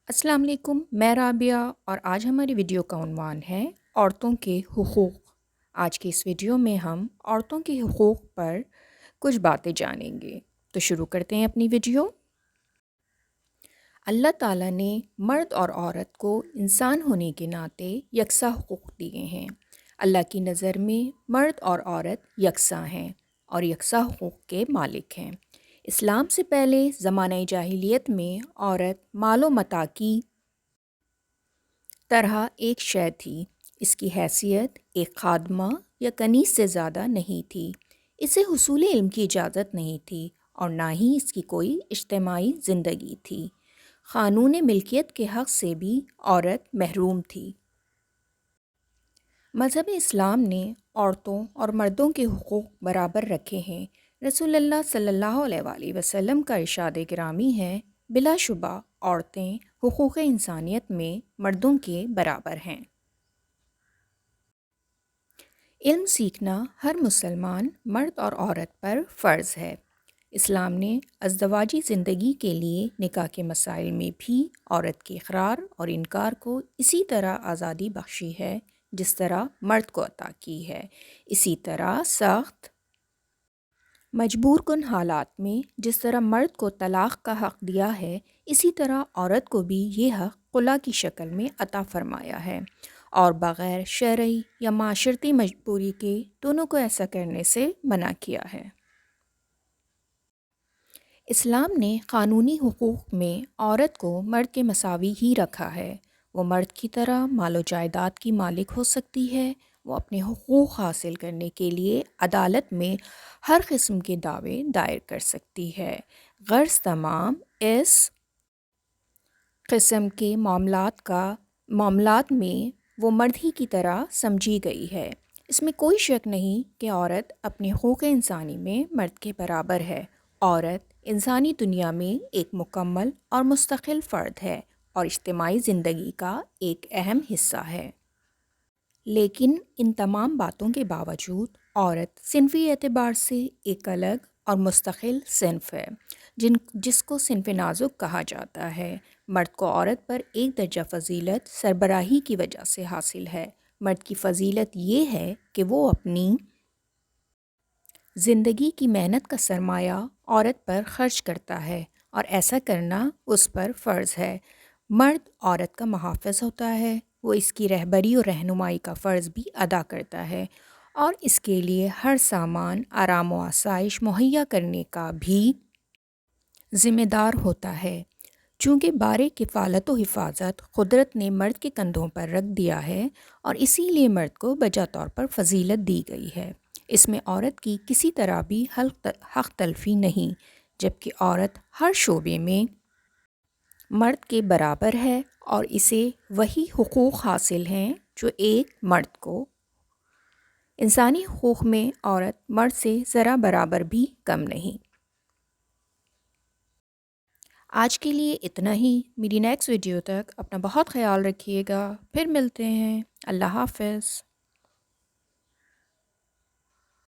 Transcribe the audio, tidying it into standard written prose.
السلام علیکم، میں رابعہ اور آج ہماری ویڈیو کا عنوان ہے عورتوں کے حقوق۔ آج کے اس ویڈیو میں ہم عورتوں کے حقوق پر کچھ باتیں جانیں گے۔ تو شروع کرتے ہیں اپنی ویڈیو۔ اللہ تعالیٰ نے مرد اور عورت کو انسان ہونے کے ناطے یکساں حقوق دیے ہیں۔ اللہ کی نظر میں مرد اور عورت یکساں ہیں اور یکساں حقوق کے مالک ہیں۔ اسلام سے پہلے زمانہ جاہلیت میں عورت مال و متاع کی طرح ایک شے تھی۔ اس کی حیثیت ایک خادمہ یا کنیز سے زیادہ نہیں تھی۔ اسے حصول علم کی اجازت نہیں تھی اور نہ ہی اس کی کوئی اجتماعی زندگی تھی۔ قانون ملکیت کے حق سے بھی عورت محروم تھی۔ مذہب اسلام نے عورتوں اور مردوں کے حقوق برابر رکھے ہیں۔ رسول اللہ صلی اللہ علیہ وآلہ وسلم کا ارشاد گرامی ہے، بلا شبہ عورتیں حقوق انسانیت میں مردوں کے برابر ہیں۔ علم سیکھنا ہر مسلمان مرد اور عورت پر فرض ہے۔ اسلام نے ازدواجی زندگی کے لیے نکاح کے مسائل میں بھی عورت کے اقرار اور انکار کو اسی طرح آزادی بخشی ہے جس طرح مرد کو عطا کی ہے۔ اسی طرح سخت مجبور کن حالات میں جس طرح مرد کو طلاق کا حق دیا ہے، اسی طرح عورت کو بھی یہ حق خلا کی شکل میں عطا فرمایا ہے اور بغیر شرعی یا معاشرتی مجبوری کے دونوں کو ایسا کرنے سے منع کیا ہے۔ اسلام نے قانونی حقوق میں عورت کو مرد کے مساوی ہی رکھا ہے۔ وہ مرد کی طرح مال و جائیداد کی مالک ہو سکتی ہے۔ وہ اپنے حقوق حاصل کرنے کے لیے عدالت میں ہر قسم کے دعوے دائر کر سکتی ہے۔ غرض تمام اس قسم کے معاملات میں وہ مرد ہی کی طرح سمجھی گئی ہے۔ اس میں کوئی شک نہیں کہ عورت اپنے حقوق انسانی میں مرد کے برابر ہے۔ عورت انسانی دنیا میں ایک مکمل اور مستقل فرد ہے اور اجتماعی زندگی کا ایک اہم حصہ ہے۔ لیکن ان تمام باتوں کے باوجود عورت صنفی اعتبار سے ایک الگ اور مستقل صنف ہے جس کو صنف نازک کہا جاتا ہے۔ مرد کو عورت پر ایک درجہ فضیلت سربراہی کی وجہ سے حاصل ہے۔ مرد کی فضیلت یہ ہے کہ وہ اپنی زندگی کی محنت کا سرمایہ عورت پر خرچ کرتا ہے اور ایسا کرنا اس پر فرض ہے۔ مرد عورت کا محافظ ہوتا ہے۔ وہ اس کی رہبری اور رہنمائی کا فرض بھی ادا کرتا ہے اور اس کے لیے ہر سامان، آرام و آسائش مہیا کرنے کا بھی ذمہ دار ہوتا ہے۔ چونکہ بارِ کفالت و حفاظت قدرت نے مرد کے کندھوں پر رکھ دیا ہے اور اسی لیے مرد کو بجا طور پر فضیلت دی گئی ہے۔ اس میں عورت کی کسی طرح بھی حق تلفی نہیں، جبکہ عورت ہر شعبے میں مرد کے برابر ہے اور اسے وہی حقوق حاصل ہیں جو ایک مرد کو۔ انسانی حقوق میں عورت مرد سے ذرا برابر بھی کم نہیں۔ آج کے لیے اتنا ہی۔ میری نیکسٹ ویڈیو تک اپنا بہت خیال رکھیے گا۔ پھر ملتے ہیں۔ اللہ حافظ۔